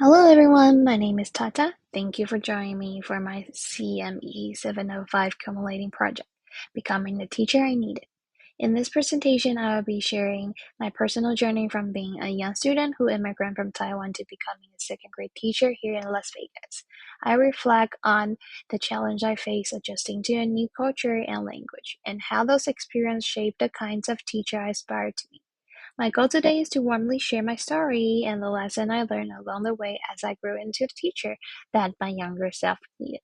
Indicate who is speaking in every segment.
Speaker 1: Hello everyone, my name is Tata. Thank you for joining me for my CME 705 Culminating Project, Becoming the Teacher I Needed. In this presentation, I will be sharing my personal journey from being a young student who immigrated from Taiwan to becoming a second grade teacher here in Las Vegas. I reflect on the challenge I face adjusting to a new culture and language, and how those experiences shaped the kinds of teacher I aspire to be. My goal today is to warmly share my story and the lesson I learned along the way as I grew into the teacher that my younger self needed.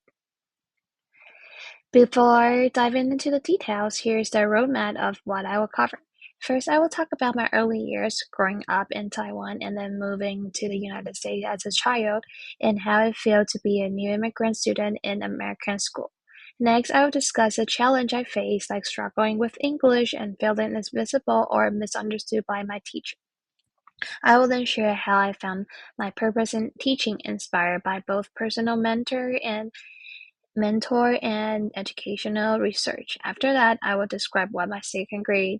Speaker 1: Before diving into the details, here's the roadmap of what I will cover. First, I will talk about my early years growing up in Taiwan and then moving to the United States as a child and how it felt to be a new immigrant student in American school. Next, I will discuss a challenge I faced, like struggling with English and feeling invisible or misunderstood by my teacher. I will then share how I found my purpose in teaching, inspired by both personal mentor and educational research. After that, I will describe what my second grade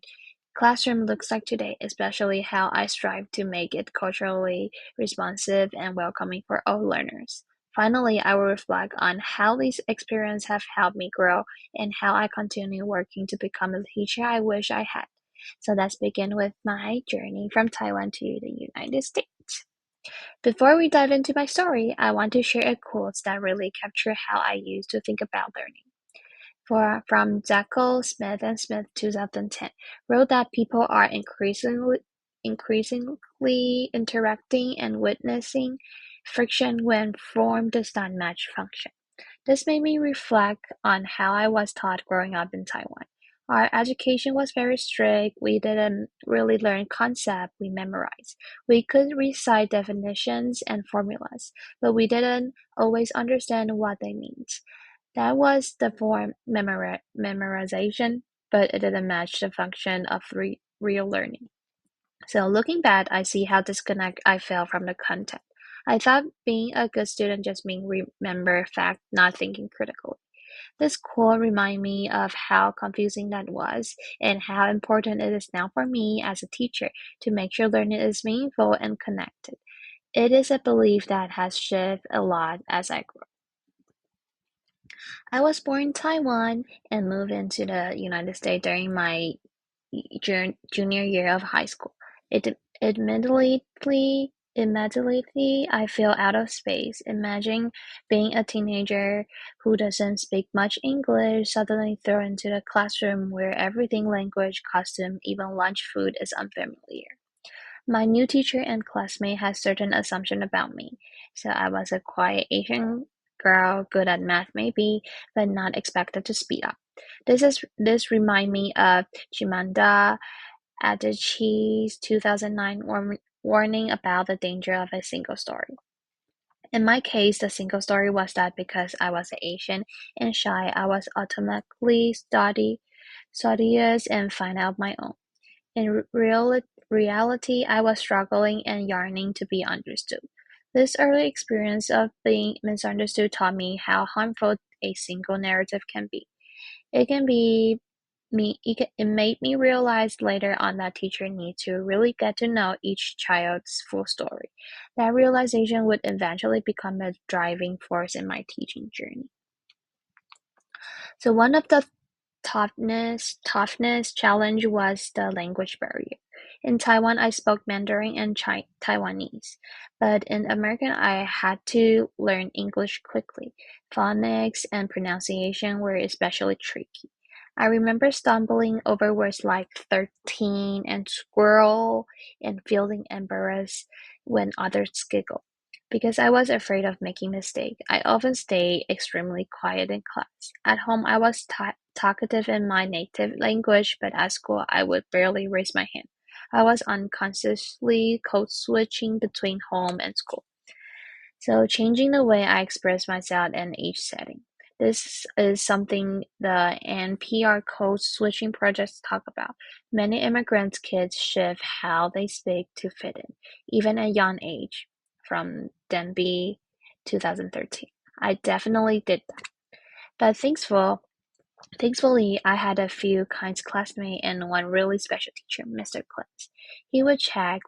Speaker 1: classroom looks like today, especially how I strive to make it culturally responsive and welcoming for all learners. Finally, I will reflect on how these experiences have helped me grow and how I continue working to become the teacher I wish I had. So let's begin with my journey from Taiwan to the United States. Before we dive into my story, I want to share a quote that really captures how I used to think about learning. From Zackel Smith and Smith 2010, wrote that people are increasingly interacting and witnessing friction when form does not match function. This made me reflect on how I was taught growing up in Taiwan. Our education was very strict. We didn't really learn concepts, we memorized. We could recite definitions and formulas, but we didn't always understand what they meant. That was the form memorization, but it didn't match the function of real learning. So looking back, I see how disconnect I felt from the content. I thought being a good student just means remember fact, not thinking critically. This quote reminded me of how confusing that was and how important it is now for me as a teacher to make sure learning is meaningful and connected. It is a belief that has shifted a lot as I grew. I was born in Taiwan and moved into the United States during my junior year of high school. It immediately I feel out of space. Imagine being a teenager who doesn't speak much English, suddenly thrown into the classroom where everything language, costume, even lunch food is unfamiliar. My new teacher and classmate had certain assumption about me. So I was a quiet Asian girl, good at math maybe, but not expected to speak up. This remind me of Chimamanda Adichie's 2009 warning about the danger of a single story. In my case, the single story was that because I was Asian and shy, I was automatically studious and find out my own. In reality, I was struggling and yearning to be understood. This early experience of being misunderstood taught me how harmful a single narrative can be. It can be it made me realize later on that teachers need to really get to know each child's full story. That realization would eventually become a driving force in my teaching journey. So one of the toughness challenge was the language barrier. In Taiwan, I spoke Mandarin and Taiwanese, but in American, I had to learn English quickly. Phonics and pronunciation were especially tricky. I remember stumbling over words like 13 and squirrel and feeling embarrassed when others giggled. Because I was afraid of making mistakes, I often stayed extremely quiet in class. At home, I was talkative in my native language, but at school, I would barely raise my hand. I was unconsciously code switching between home and school. So, changing the way I express myself in each setting. This is something the NPR code switching projects talk about. Many immigrant kids shift how they speak to fit in, even at a young age, from Denby 2013. I definitely did that. But thankfully, I had a few kind classmates and one really special teacher, Mr. Clint. He would check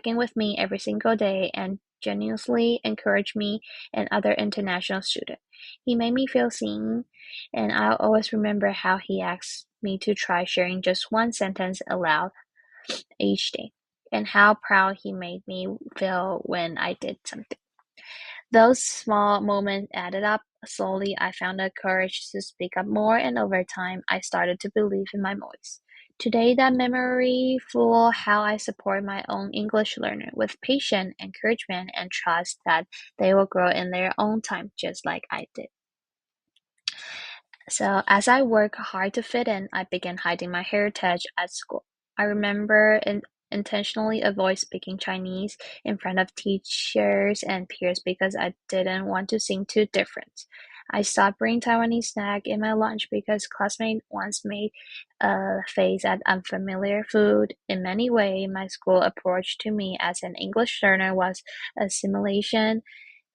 Speaker 1: in with me every single day and genuinely encouraged me and other international students. He made me feel seen, and I'll always remember how he asked me to try sharing just one sentence aloud each day, and how proud he made me feel when I did something. Those small moments added up. Slowly, I found the courage to speak up more, and over time, I started to believe in my voice. Today, that memory full how I support my own English learner with patience, encouragement, and trust that they will grow in their own time, just like I did. So, as I worked hard to fit in, I began hiding my heritage at school. I remember intentionally avoid speaking Chinese in front of teachers and peers because I didn't want to seem too different. I stopped bringing Taiwanese snack in my lunch because classmates once made a face at unfamiliar food. In many ways, my school approach to me as an English learner was assimilation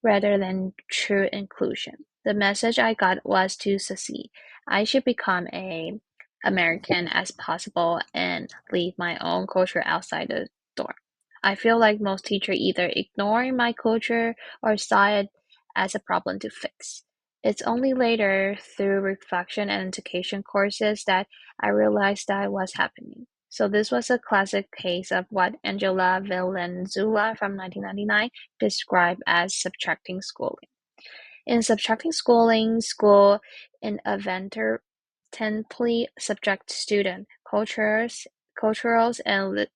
Speaker 1: rather than true inclusion. The message I got was to succeed. I should become a American as possible and leave my own culture outside the door. I feel like most teachers either ignore my culture or saw it as a problem to fix. It's only later, through reflection and education courses, that I realized that was happening. So this was a classic case of what Angela Valenzuela from 1999 described as subtracting schooling. In subtracting schooling, school inadvertently subject student cultures and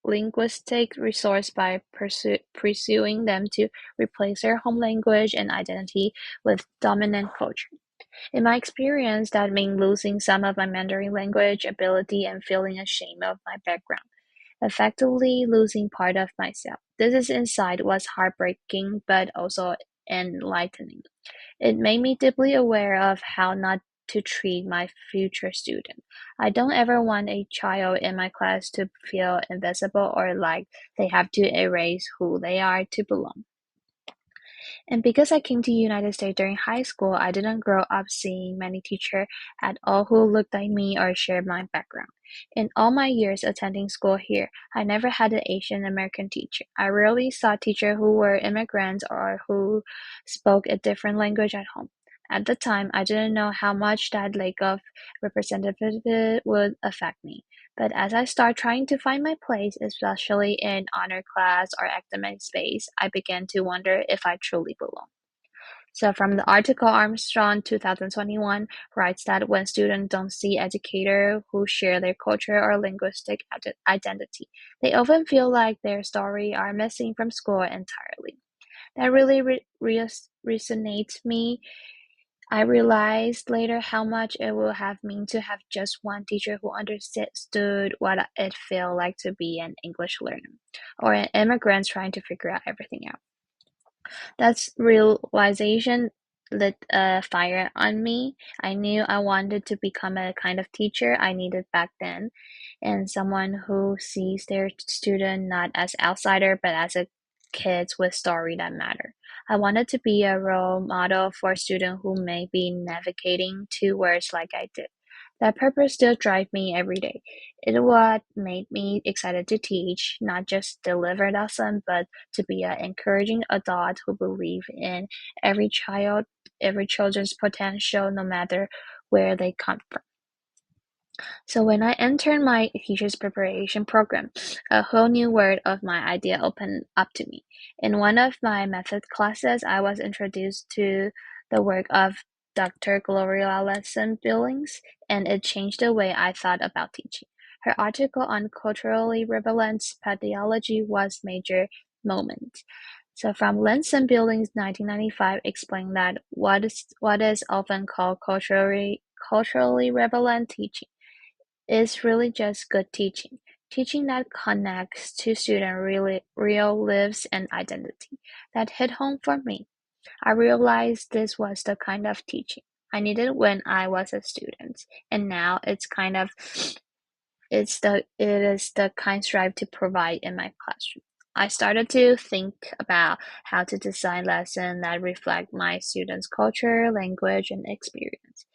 Speaker 1: linguistic resource by pursuing them to replace their home language and identity with dominant culture. In my experience, that meant losing some of my Mandarin language ability and feeling ashamed of my background, effectively losing part of myself. This insight was heartbreaking but also enlightening. It made me deeply aware of how not to treat my future student. I don't ever want a child in my class to feel invisible or like they have to erase who they are to belong. And because I came to United States during high school, I didn't grow up seeing many teachers at all who looked like me or shared my background. In all my years attending school here, I never had an Asian American teacher. I rarely saw teachers who were immigrants or who spoke a different language at home. At the time, I didn't know how much that lack of representativity would affect me. But as I start trying to find my place, especially in honor class or academic space, I began to wonder if I truly belong. So from the article, Armstrong 2021 writes that when students don't see educators who share their culture or linguistic identity, they often feel like their story are missing from school entirely. That really resonates me. I realized later how much it would have meant to have just one teacher who understood what it felt like to be an English learner or an immigrant trying to figure out everything out. That realization lit a fire on me. I knew I wanted to become a kind of teacher I needed back then, and someone who sees their student not as outsider but as a kids with story that matter. I wanted to be a role model for students who may be navigating two words like I did. That purpose still drives me every day. It what made me excited to teach, not just deliver lesson, but to be an encouraging adult who believe in every child, every children's potential, no matter where they come from. So when I entered my teacher's preparation program, a whole new world of my idea opened up to me. In one of my method classes, I was introduced to the work of Dr. Gloria Lesson Billings, and it changed the way I thought about teaching. Her article on culturally relevant pedagogy was major moment. So from Lenson Billings 1995 explained that what is often called culturally relevant teaching is really just good teaching. Teaching that connects to student really real lives and identity. That hit home for me. I realized this was the kind of teaching I needed when I was a student. And now it is the kind strive to provide in my classroom. I started to think about how to design lessons that reflect my students' culture, language, and experience.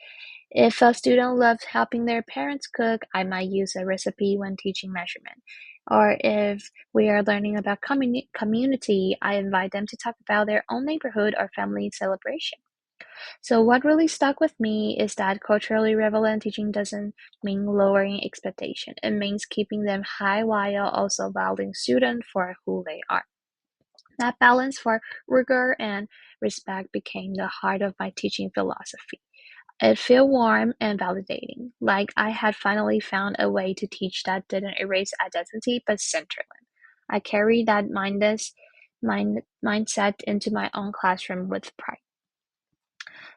Speaker 1: If a student loves helping their parents cook, I might use a recipe when teaching measurement. Or if we are learning about community, I invite them to talk about their own neighborhood or family celebration. So, what really stuck with me is that culturally relevant teaching doesn't mean lowering expectation. It means keeping them high while also valuing students for who they are. That balance for rigor and respect became the heart of my teaching philosophy. It felt warm and validating, like I had finally found a way to teach that didn't erase identity but center it. I carried that mindset into my own classroom with pride.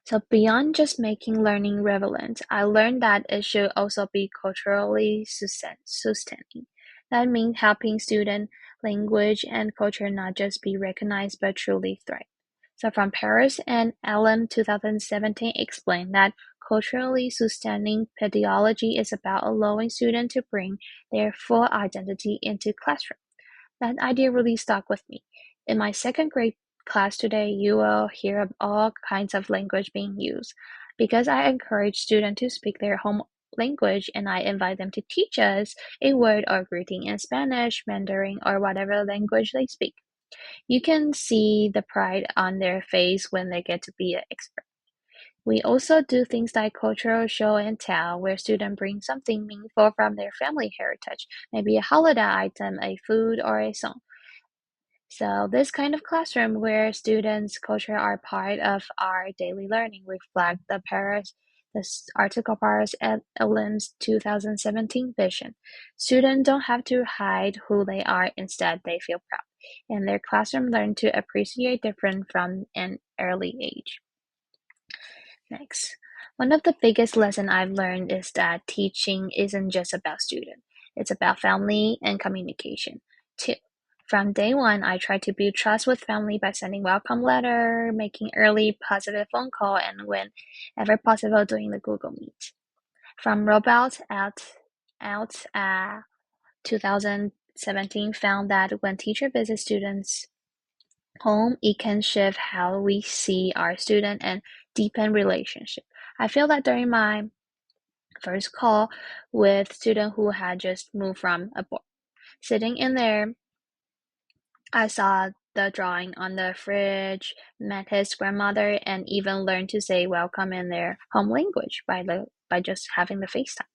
Speaker 1: So beyond just making learning relevant, I learned that it should also be culturally sustaining. That means helping student language and culture not just be recognized but truly thrive. So from Paris and Allen 2017 explained that culturally sustaining pedagogy is about allowing students to bring their full identity into classroom. That idea really stuck with me. In my second grade class today, you will hear of all kinds of language being used. Because I encourage students to speak their home language and I invite them to teach us a word or greeting in Spanish, Mandarin, or whatever language they speak. You can see the pride on their face when they get to be an expert. We also do things like cultural show and tell, where students bring something meaningful from their family heritage, maybe a holiday item, a food, or a song. So this kind of classroom where students' culture are part of our daily learning reflect this article Paris at Elim's 2017 vision. Students don't have to hide who they are, instead they feel proud. And their classroom learn to appreciate different from an early age. Next, one of the biggest lessons I've learned is that teaching isn't just about students, it's about family and communication too. From day one, I tried to build trust with family by sending welcome letter, making early positive phone call, and whenever possible, doing the Google Meet. From rollout out 2017 found that when teacher visits students home, it can shift how we see our student and deepen relationship. I feel that during my first call with student who had just moved from abroad, sitting in there, I saw the drawing on the fridge, met his grandmother, and even learned to say welcome in their home language by just having the FaceTime.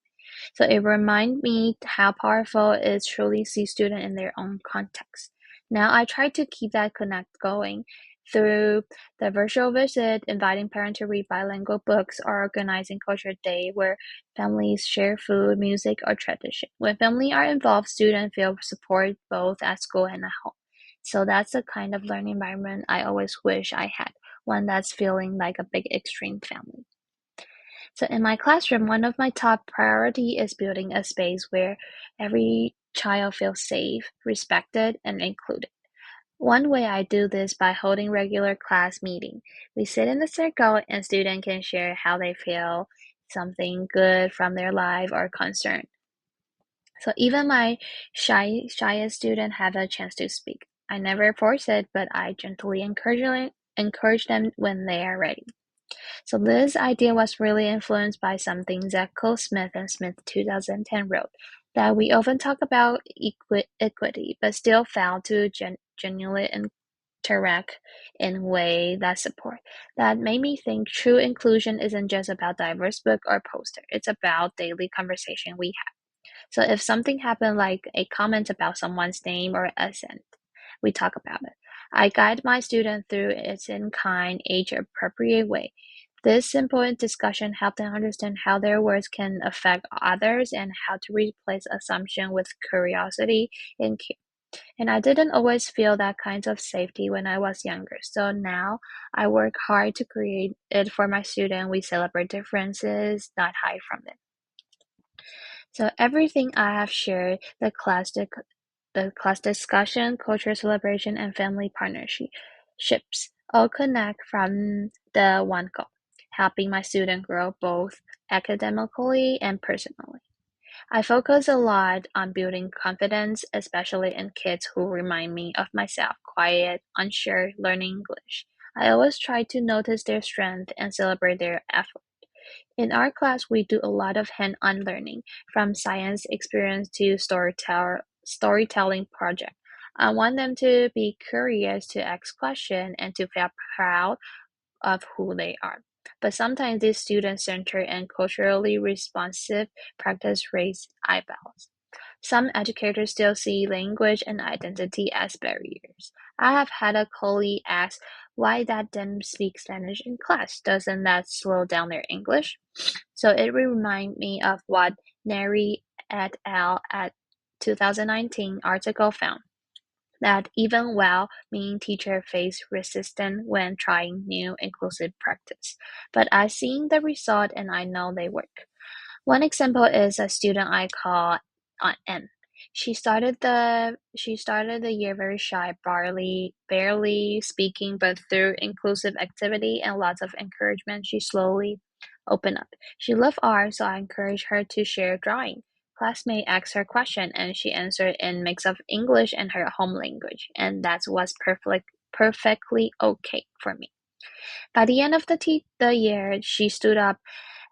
Speaker 1: So it reminded me how powerful it is truly see students in their own context. Now I try to keep that connect going through the virtual visit, inviting parents to read bilingual books, or organizing culture day where families share food, music, or tradition. When family are involved, students feel support both at school and at home. So that's the kind of learning environment I always wish I had, one that's feeling like a big extreme family. So in my classroom, one of my top priority is building a space where every child feels safe, respected, and included. One way I do this by holding regular class meeting. We sit in a circle and students can share how they feel, something good from their life or concern. So even my shyest student have a chance to speak. I never force it, but I gently encourage them when they are ready. So this idea was really influenced by something that Cole Smith and Smith 2010 wrote, that we often talk about equity, but still fail to genuinely interact in way that support. That made me think true inclusion isn't just about diverse book or poster. It's about daily conversation we have. So if something happened like a comment about someone's name or accent, we talk about it. I guide my student through it in kind, age-appropriate way. This simple discussion helps them understand how their words can affect others and how to replace assumption with curiosity and care. And I didn't always feel that kind of safety when I was younger. So now I work hard to create it for my students. We celebrate differences, not hide from them. So everything I have shared, the class discussion, cultural celebration, and family partnerships all connect from the one goal, helping my student grow both academically and personally. I focus a lot on building confidence, especially in kids who remind me of myself, quiet, unsure, learning English. I always try to notice their strength and celebrate their effort. In our class, we do a lot of hand-on learning, from science experience to storytelling project. I want them to be curious, to ask questions, and to feel proud of who they are. But sometimes these student-centered and culturally responsive practice raise eyebrows. Some educators still see language and identity as barriers. I have had a colleague ask why that them speak Spanish in class. Doesn't that slow down their English? So it remind me of what Neri et al. At 2019 article found, that even well-meaning teachers face resistance when trying new inclusive practice. But I've seen the result and I know they work. One example is a student I call N. She started the year very shy, barely speaking, but through inclusive activity and lots of encouragement, she slowly opened up. She loved art, so I encouraged her to share drawing. Classmate asked her question, and she answered in mix of English and her home language, and that was perfectly okay for me. By the end of the year, she stood up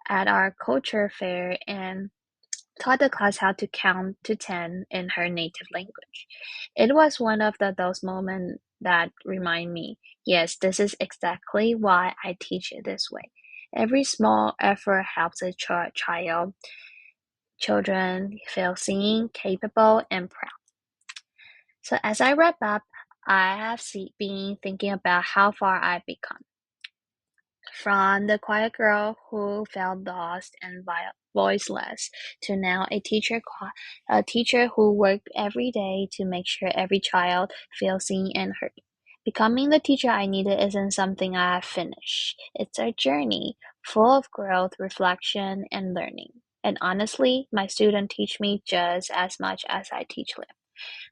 Speaker 1: at our culture fair and taught the class how to count to 10 in her native language. It was one of those moments that remind me, yes, this is exactly why I teach it this way. Every small effort helps a children feel seen, capable, and proud. So as I wrap up, I have been thinking about how far I've become. From the quiet girl who felt lost and voiceless to now a teacher who worked every day to make sure every child feels seen and heard. Becoming the teacher I needed isn't something I have finished. It's a journey full of growth, reflection, and learning. And honestly, my students teach me just as much as I teach them.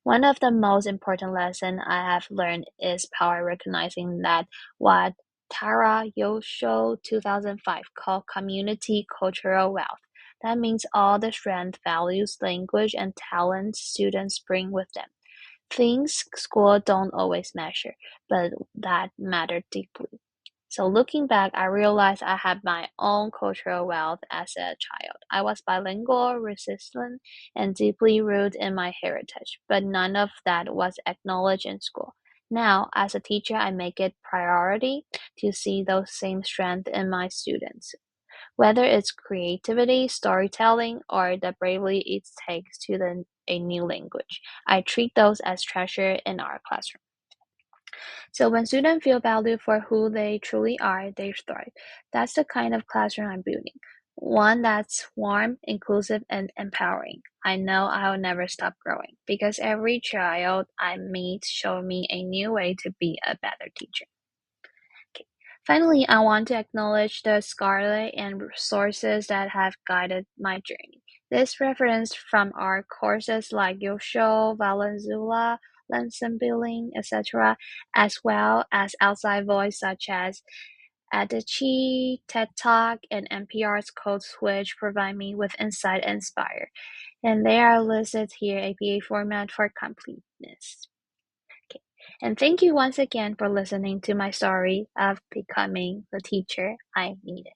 Speaker 1: One of the most important lessons I have learned is power recognizing that what Tara Yosho 2005 called community cultural wealth. That means all the strength, values, language, and talents students bring with them. Things school don't always measure, but that matter deeply. So looking back, I realized I had my own cultural wealth as a child. I was bilingual, resistant, and deeply rooted in my heritage, but none of that was acknowledged in school. Now, as a teacher, I make it priority to see those same strengths in my students. Whether it's creativity, storytelling, or the bravery it takes to learn a new language, I treat those as treasure in our classroom. So when students feel valued for who they truly are, they thrive. That's the kind of classroom I'm building. One that's warm, inclusive, and empowering. I know I'll never stop growing because every child I meet show me a new way to be a better teacher. Okay. Finally, I want to acknowledge the scholarly and resources that have guided my journey. This reference from our courses like Yosho, Valenzuela, Lanson Billing, etc., as well as outside voice such as Adichie, TED Talk, and NPR's Code Switch provide me with insight and inspire. And they are listed here APA format for completeness. Okay. And thank you once again for listening to my story of becoming the teacher I needed.